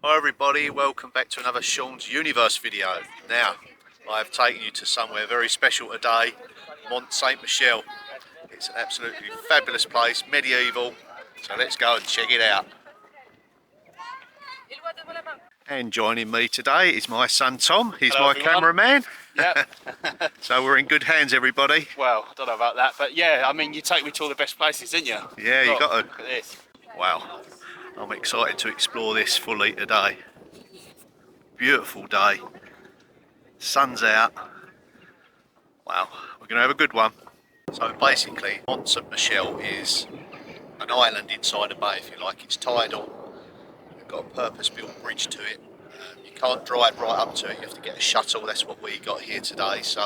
Hi everybody, welcome back to another Sean's Universe video. Now, I have taken you to somewhere very special today, Mont St. Michel. It's an absolutely fabulous place, medieval, so let's go and check it out. And joining me today is my son Tom, he's Hello, my everyone. cameraman. Yep. So we're in good hands everybody. Well, I don't know about that, but yeah, I mean, you take me to all the best places, didn't you? Yeah, you got to. Look at this. Wow, I'm excited to explore this fully today. Beautiful day, sun's out. Wow, we're going to have a good one. So basically, Mont St. Michel is an island inside a bay, if you like. It's tidal. We've got a purpose-built bridge to it. You can't drive right up to it. You have to get a shuttle. That's what we got here today. So,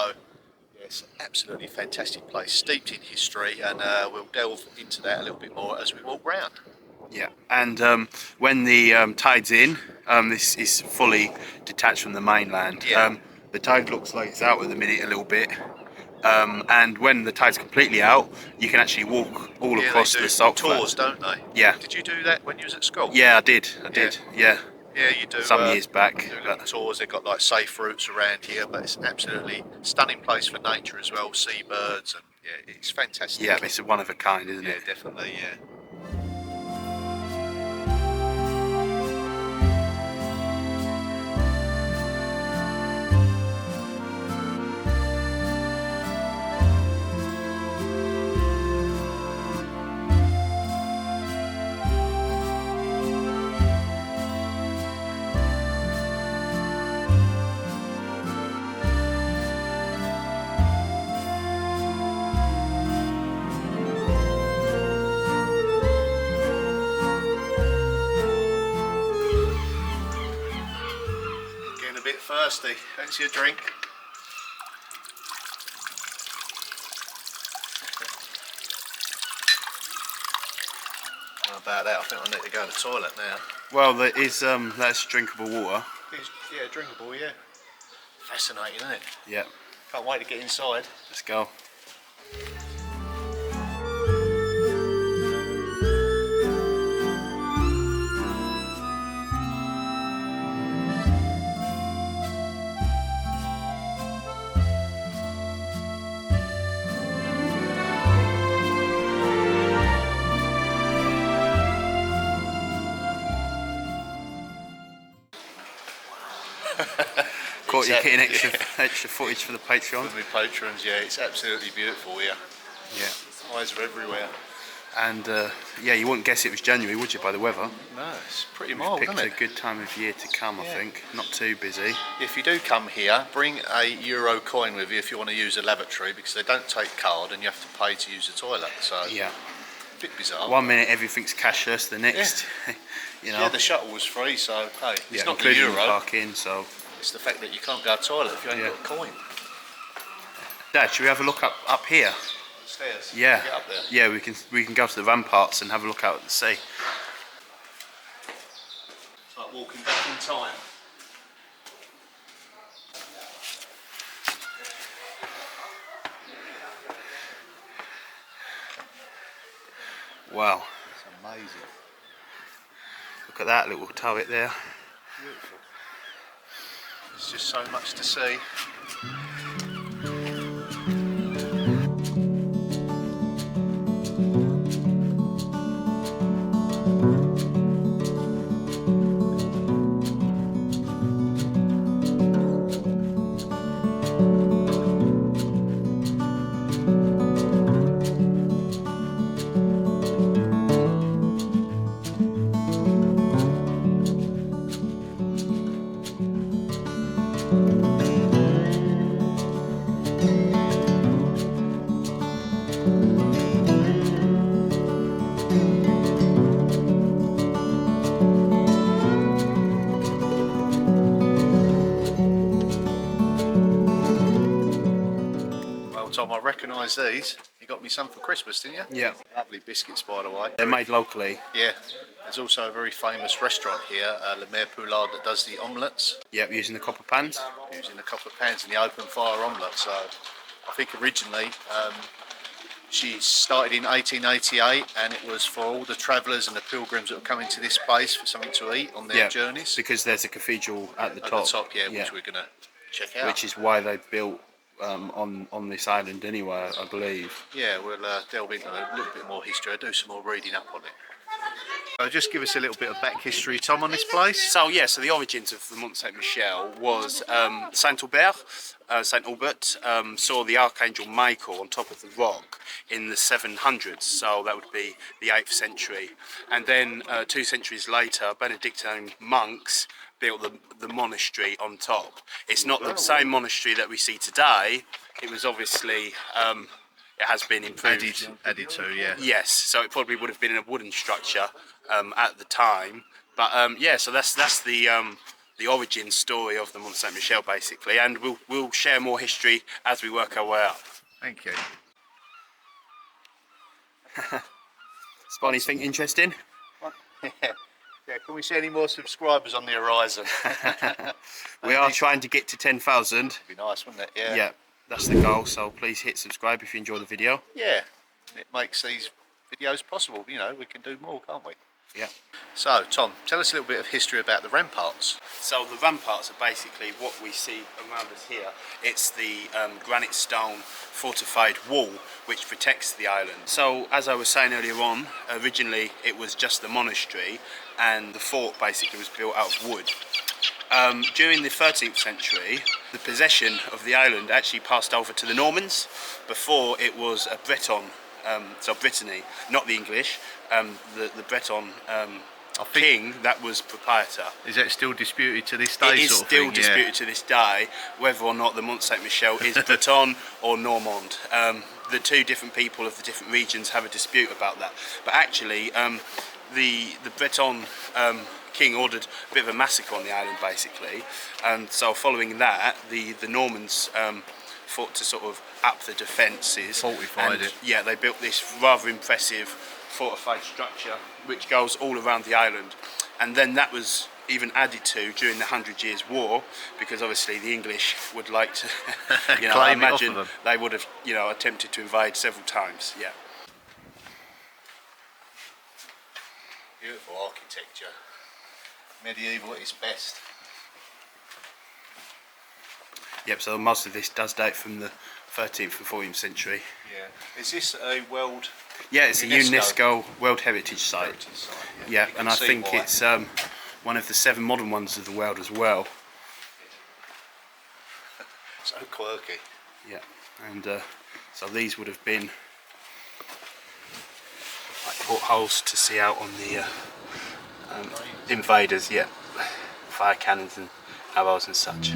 yeah, it's an absolutely fantastic place, steeped in history, and we'll delve into that a little bit more as we walk round. Yeah, and when the tide's in, this is fully detached from the mainland. Yeah. The tide looks like it's out at the minute a little bit. And when the tide's completely out, you can actually walk all across the salt tours, flat. don't they? Yeah. Did you do that when you was at school? Yeah, I did. Yeah. Yeah, you do. Some years back. Do little tours. They've got like safe routes around here, but it's an absolutely stunning place for nature as well. Seabirds and yeah, it's fantastic. Yeah, it's one of a kind, isn't it? Yeah, definitely. Yeah. Getting a bit thirsty. Fancy a drink? How about that? I think I need to go to the toilet now. Well, there is that's drinkable water. Yeah, drinkable, yeah. Fascinating, isn't it? Yeah, Can't wait to get inside. let's go. Caught you getting extra footage for the Patreon. For my patrons, yeah, it's absolutely beautiful here. Yeah. Eyes are everywhere. And yeah, you wouldn't guess it was January, would you, by the weather? No, it's pretty We've mild, picked isn't a it? good time of year to come, I think. Not too busy. If you do come here, bring a euro coin with you if you want to use a lavatory, because they don't take card and you have to pay to use the toilet. So, Yeah. a bit bizarre. One minute everything's cashless, the next, you know. Yeah, the shuttle was free, so hey, it's Yeah, not the including euro. parking, so. It's the fact that you can't go to the toilet if you ain't Yeah. got a coin. Dad, should we have a look up here? Stairs. Yeah. Get up there. Yeah, we can go to the ramparts and have a look out at the sea. It's like walking back in time. Wow. It's amazing. Look at that little turret there. Beautiful. There's just so much to see. Tom, I recognise these. You got me some for Christmas, didn't you? Yeah. Lovely biscuits, by the way. They're made locally. Yeah. There's also a very famous restaurant here, Le Maire Poulard, that does the omelettes. Yep, using the copper pans. Using a couple of pans in the open fire omelette. So I think originally She started in 1888, and it was for all the travellers and the pilgrims that were coming to this place for something to eat on their journeys. Because there's a cathedral at the At top. the top, which we're going to check out. Which is why they built on this island anyway, I believe. Yeah, we'll delve into a little bit more history. I'll do some more reading up on it. Just give us a little bit of back history, Tom, on this place. So the origins of the Mont Saint-Michel was Saint Albert saw the Archangel Michael on top of the rock in the 700s, so that would be the 8th century. And then 2 centuries later, Benedictine monks built the monastery on top. It's not the same monastery that we see today. It was obviously it has been improved. Added to, yeah. Yes, so it probably would have been in a wooden structure at the time. But so that's the origin story of the Mont Saint-Michel basically, and we'll share more history as we work our way up. Thank you. Spot anything interesting? Yeah, can we see any more subscribers on the horizon? We are trying to get to 10,000. Be nice, wouldn't it? Yeah. Yeah, that's the goal. So please hit subscribe if you enjoy the video. Yeah, it makes these videos possible. You know, we can do more, can't we? Yeah. So, Tom, tell us a little bit of history about the ramparts. So the ramparts are basically what we see around us here. It's the granite stone fortified wall which protects the island. So as I was saying earlier on, originally it was just the monastery, and the fort basically was built out of wood. During the 13th century, the possession of the island actually passed over to the Normans. Before it was a Breton, so Brittany, not the English, the Breton king that was proprietor. Is that still disputed to this day? It is still disputed to this day whether or not the Mont Saint-Michel is Breton or Normand. The two different people of the different regions have a dispute about that. But actually, the Breton king ordered a bit of a massacre on the island basically, and so following that, the Normans fought to sort of up the defences. Fortified it. Yeah, they built this rather impressive fortified structure which goes all around the island, and then that was even added to during the 100 Years' War, because obviously the English would like to, I imagine they would have, attempted to invade several times. Yeah. Beautiful architecture. Medieval at its best. Yep, so most of this does date from the 13th and 14th century. Yeah. Is this a world? Yeah, it's a UNESCO World Heritage Site. Yeah, and I think it's one of the 7 modern ones of the world as well. So quirky. Yeah, and so these would have been like portholes to see out on the invaders. Yeah, fire cannons and arrows and such.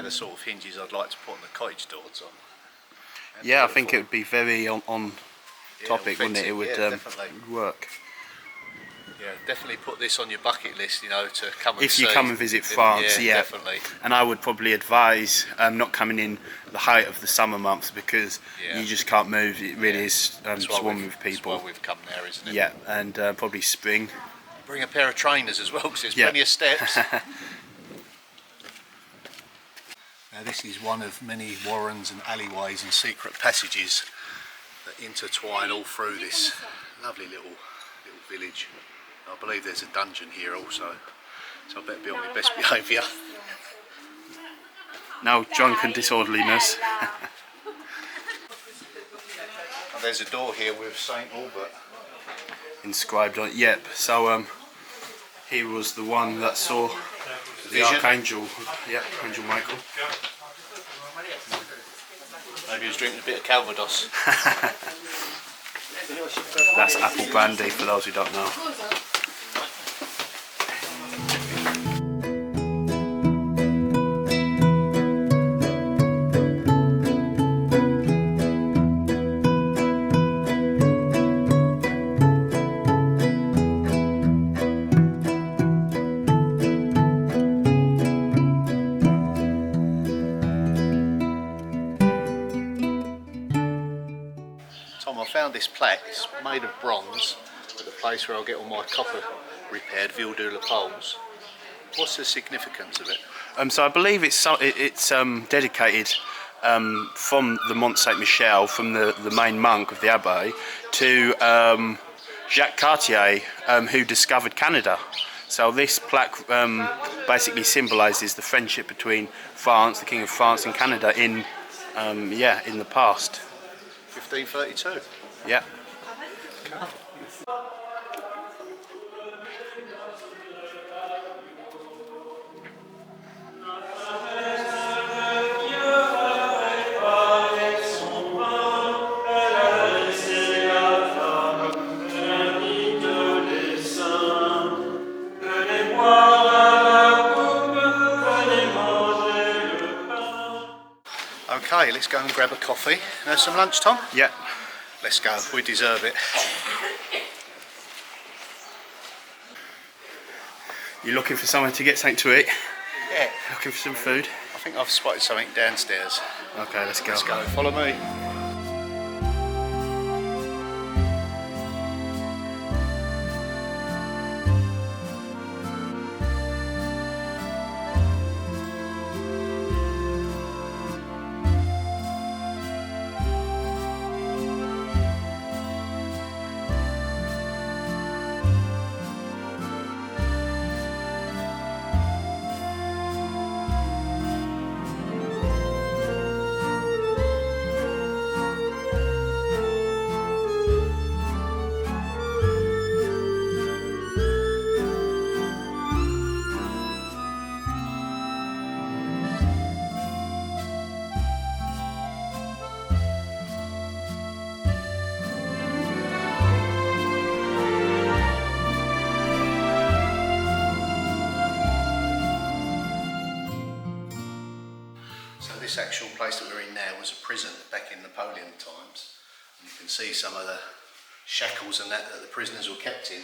Sort of hinges I'd like to put on the cottage doors on. Yeah, I think it would be very on topic, wouldn't it? It would work. Yeah, definitely put this on your bucket list, to come and if see. you come and visit France. Yeah, definitely. And I would probably advise not coming in the height of the summer months, because you just can't move. It really is swarming with people. That's why we've come there, isn't it? Yeah, and probably spring. Bring a pair of trainers as well, because there's plenty of steps. Now this is one of many warrens and alleyways and secret passages that intertwine all through this lovely little village. I believe there's a dungeon here also, so I better be on my best behaviour. No drunken disorderliness. And there's a door here with St. Albert inscribed on it. Yep, so he was the one that saw the Vision. Archangel, Archangel Michael. Maybe he was drinking a bit of Calvados. That's apple brandy for those who don't know. this plaque. It's made of bronze at the place where I'll get all my copper repaired, Ville de la Poles. What's the significance of it? So I believe it's dedicated from the Mont Saint Michel, from the main monk of the Abbey, to Jacques Cartier, who discovered Canada. So this plaque basically symbolises the friendship between France, the King of France, and Canada in the past. 1532. Yeah. Okay, let's go and grab a coffee and have some lunch, Tom. Yeah. Let's go, we deserve it. You looking for somewhere to get something to eat? Yeah. Looking for some food? I think I've spotted something downstairs. Okay, let's go. Let's go, follow me. This actual place that we're in now was a prison back in Napoleon times. And you can see some of the shackles and that the prisoners were kept in.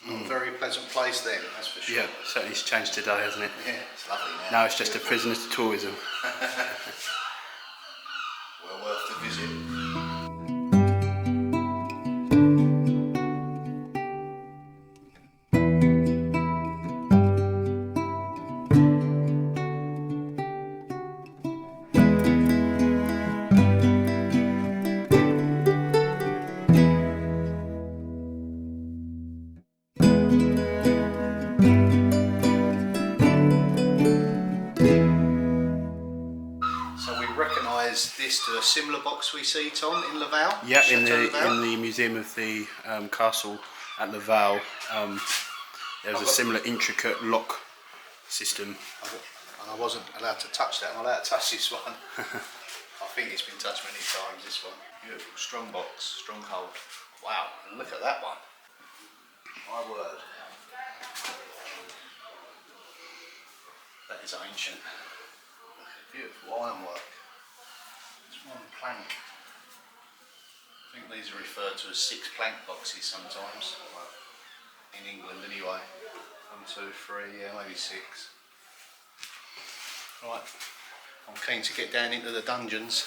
Not a very pleasant place then, that's for sure. Yeah, certainly it's changed today, hasn't it? Yeah, it's lovely now. Now it's just a prisoner to tourism. Well worth the visit. This to a similar box we see, Tom, in Laval? Yeah, in Chateau the museum of the castle at Laval, there's a similar intricate lock system. And I wasn't allowed to touch that. I'm allowed to touch this one. I think it's been touched many times, this one. Beautiful, strong box, strong hold. Wow, and look at that one. My word. That is ancient. Beautiful ironwork. One plank. I think these are referred to as 6 plank boxes sometimes. Well, in England anyway. 1, 2, 3, yeah, maybe 6. Right, I'm keen to get down into the dungeons.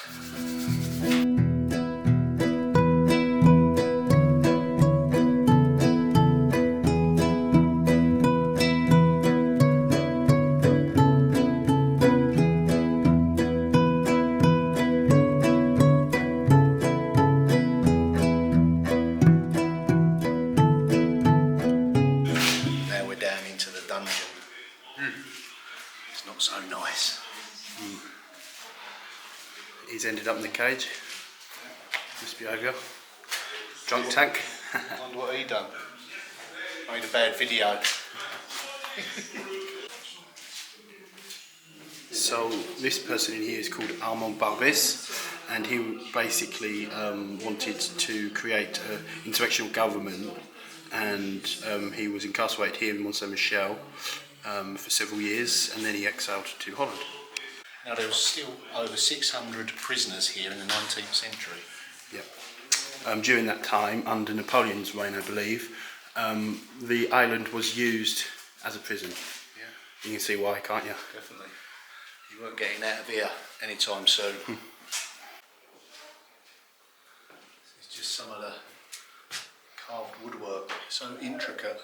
So nice. He's ended up in the cage. Misbehaviour. Drunk tank. I wonder what he done. Made a bad video. So this person in here is called Armwork Box, and he basically wanted to create an intellectual government, and he was incarcerated here in Mont Saint Michel for several years, and then he exiled to Holland. Now there was still over 600 prisoners here in the 19th century. Yep. During that time, under Napoleon's reign, I believe, the island was used as a prison. Yeah. You can see why, can't you? Definitely. You weren't getting out of here anytime soon. It's just some of the Carved woodwork, so intricate,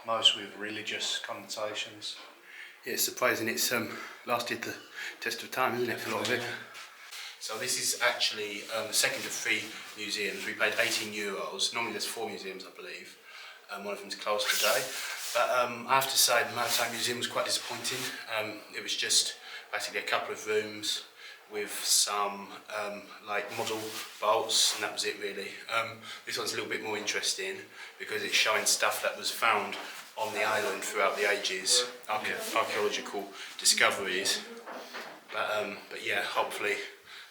most with religious connotations. Yeah, it's surprising it's lasted the test of time, isn't it, for a lot of it? So this is actually the second of 3 museums. We paid €18. Normally there's 4 museums, I believe. One of them's closed today. But I have to say the Maritime Museum was quite disappointing. It was just basically a couple of rooms with some like model bolts, and that was it really. This one's a little bit more interesting because it's showing stuff that was found on the island throughout the ages, archaeological discoveries. But yeah, hopefully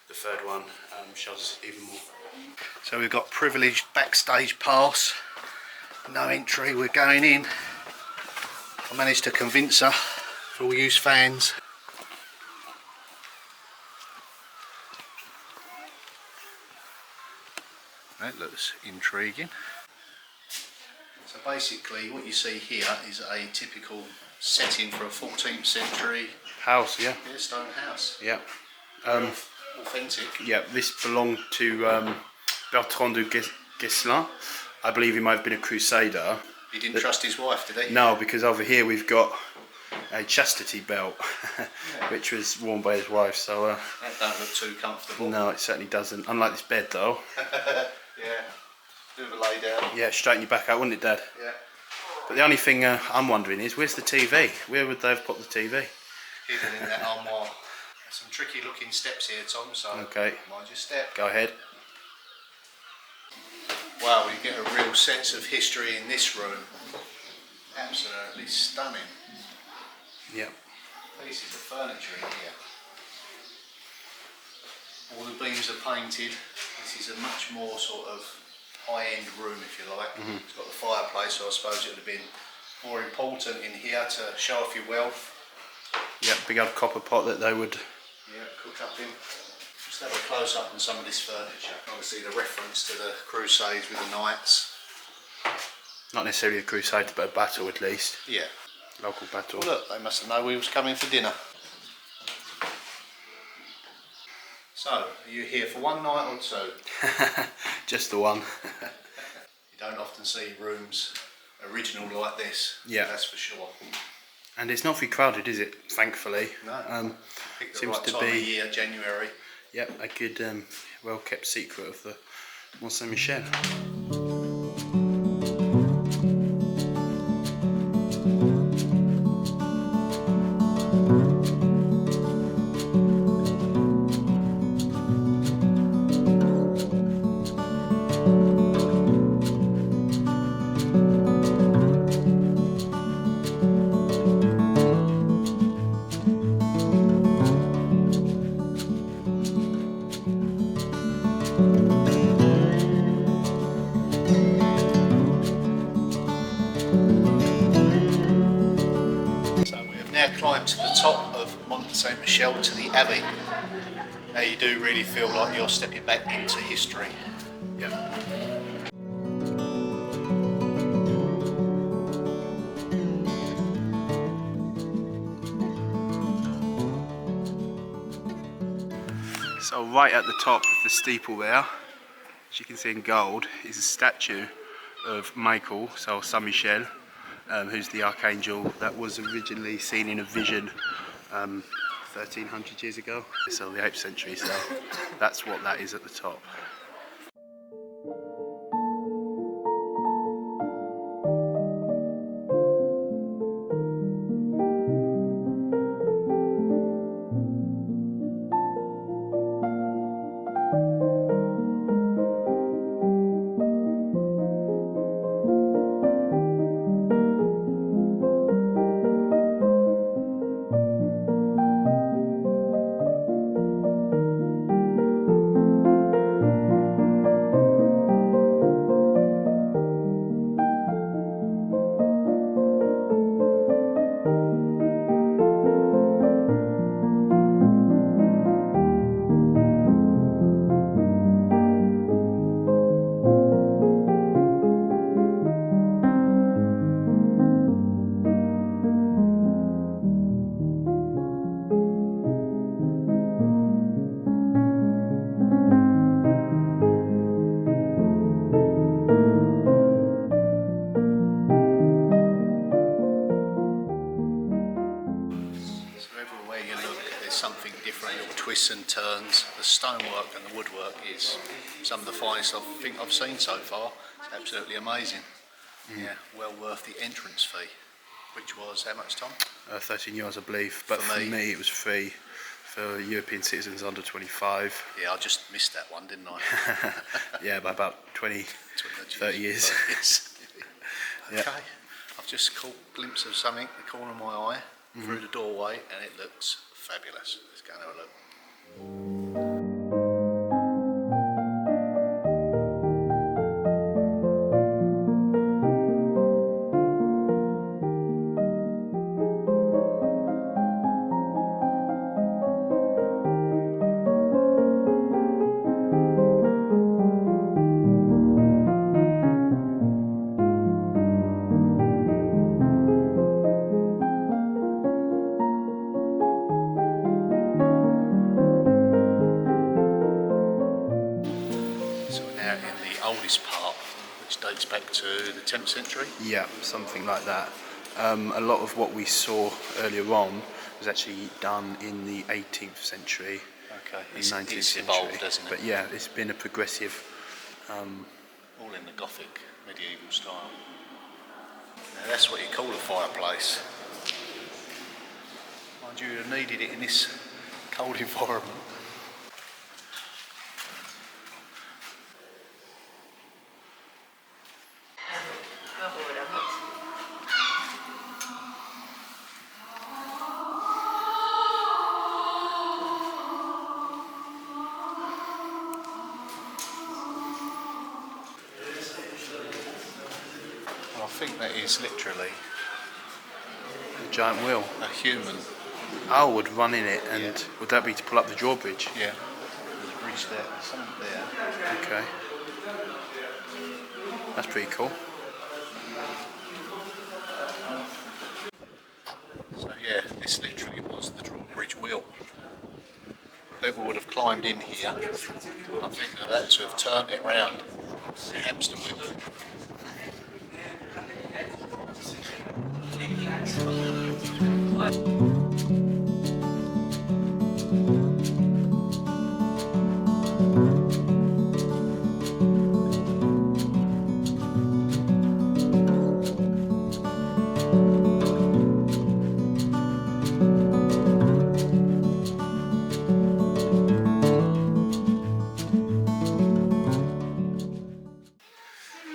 the third one shows us even more. So we've got privileged backstage pass, no entry, we're going in. I managed to convince her, for all you fans. That looks intriguing. So basically what you see here is a typical setting for a 14th century House, yeah. stone house. Yeah. Authentic. Yeah, this belonged to Bertrand de Guesclin. I believe he might have been a crusader. He didn't trust his wife, did he? No, because over here we've got a chastity belt, which was worn by his wife. So that don't look too comfortable. no, it certainly doesn't. Unlike this bed, though. Yeah, bit of a lay down. Yeah, straighten your back out, wouldn't it, Dad? Yeah. But the only thing I'm wondering is, where's the TV? Where would they have put the TV? Hidden in that armoire. There's some tricky looking steps here, Tom, so Okay. mind your step. Go ahead. Wow, you get a real sense of history in this room. Absolutely stunning. Yeah. Pieces of furniture in here. All the beams are painted. This is a much more sort of high-end room, if you like. It's got the fireplace, so I suppose it would have been more important in here to show off your wealth. Yeah, big old copper pot that they would... Yeah, cook up in. Just have a close up on some of this furniture. Obviously the reference to the Crusades with the knights. Not necessarily a crusade, but a battle at least. Yeah. Local battle. Well, look, they must have known we was coming for dinner. So, are you here for one night or two? Just the one. You don't often see rooms original like this. Yeah. That's for sure. And it's not very crowded, is it? Thankfully. No. Picked the Seems right to time be. of year, January. Yep, a good, well-kept secret of the Mont Michel. Now climbed to the top of Mont Michel to the Abbey. Now you do really feel like you're stepping back into history. Yeah. So right at the top of the steeple there, as you can see in gold, is a statue of Michel, so Saint Michel, who's the archangel that was originally seen in a vision 1300 years ago, so the 8th century, so that's what that is at the top. there's something different, little twists and turns. The stonework and the woodwork is some of the finest I think I've seen so far. It's absolutely amazing. Yeah, well worth the entrance fee, which was how much, Tom? 13 euros, I believe, but for me it was free for European citizens under 25. Yeah, I just missed that one, didn't I? Yeah, by about 30 years. Okay, I've just caught a glimpse of something at the corner of my eye through the doorway, and it looks fabulous. Let's go and have a look. Oldest part, which dates back to the 10th century. Yeah, something like that. A lot of what we saw earlier on was actually done in the 18th century, okay. In 19th it's century. Evolved, hasn't it? But yeah, it's been a progressive. All in the Gothic medieval style. Now that's what you call a fireplace. Mind you, you'd have needed it in this cold environment. I think that is literally A giant wheel. a human. I would run in it, and would that be to pull up the drawbridge? Yeah. There's a bridge there, there's something there. Okay. That's pretty cool. So yeah, this literally was the drawbridge wheel. Whoever would have climbed in here, I think they've had to have turned it round. The hamster wheel.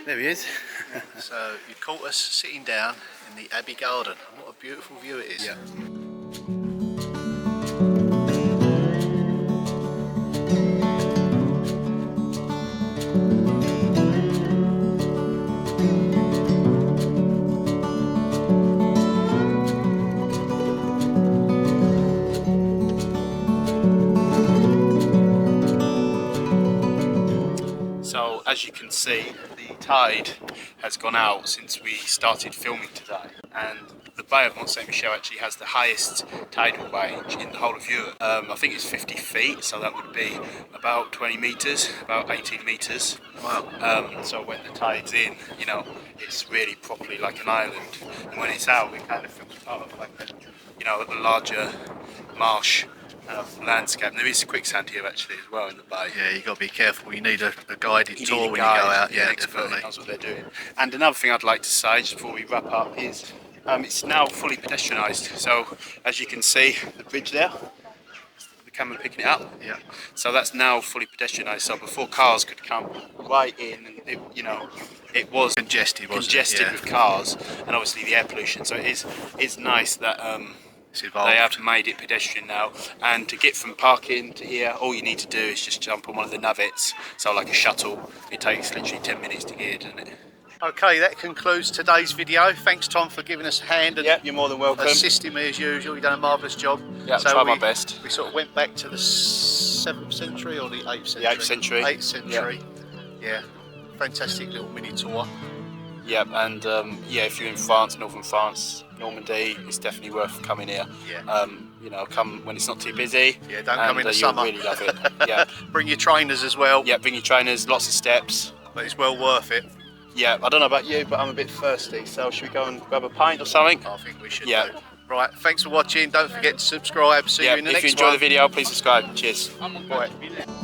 There he is. So you caught us sitting down in the Abbey garden. What a beautiful view it is. Yeah. So as you can see, the tide has gone out since we started filming today, and the Bay of Mont Michel actually has the highest tidal range in the whole of Europe. I think it's 50 feet, so that would be about 20 metres, about 18 metres. Wow. So when the tide's in, you know, it's really properly like an island, and when it's out, it kind of feels part of like a, you know, a larger marsh landscape. And there is quicksand here actually as well in the bay. Yeah, you've got to be careful. You need a guided tour when you go out. Yeah, definitely. That's what they're doing. And another thing I'd like to say just before we wrap up is it's now fully pedestrianised. So as you can see, the bridge there, the camera picking it up. Yeah. So that's now fully pedestrianised. So before cars could come right in, and it, you know, it was Congested, wasn't it? congested Yeah. with cars, and obviously the air pollution. So it's nice that It's evolved. they have made it pedestrian now. And to get from parking to here, all you need to do is just jump on one of the navets. So like a shuttle, it takes literally 10 minutes to get here, doesn't it? Okay, that concludes today's video. Thanks, Tom, for giving us a hand and Yeah, you're more than welcome. assisting me as usual. You've done a marvellous job. Yeah, try my best. We sort of went back to the 7th century or the 8th century? The 8th century. 8th century. Yeah. Fantastic little mini tour. Yeah, and yeah, if you're in France, northern France, Normandy, it's definitely worth coming here. Yeah. You know, come when it's not too busy. Yeah, don't come in the you'll summer. really love it. Yeah. Bring your trainers as well. Yeah, bring your trainers, lots of steps. But it's well worth it. Yeah, I don't know about you, but I'm a bit thirsty, so should we go and grab a pint or something? I think we should. Yeah. do. Right, thanks for watching. Don't forget to subscribe. See you in the if next you enjoy one. the video, please subscribe. Cheers. Bye.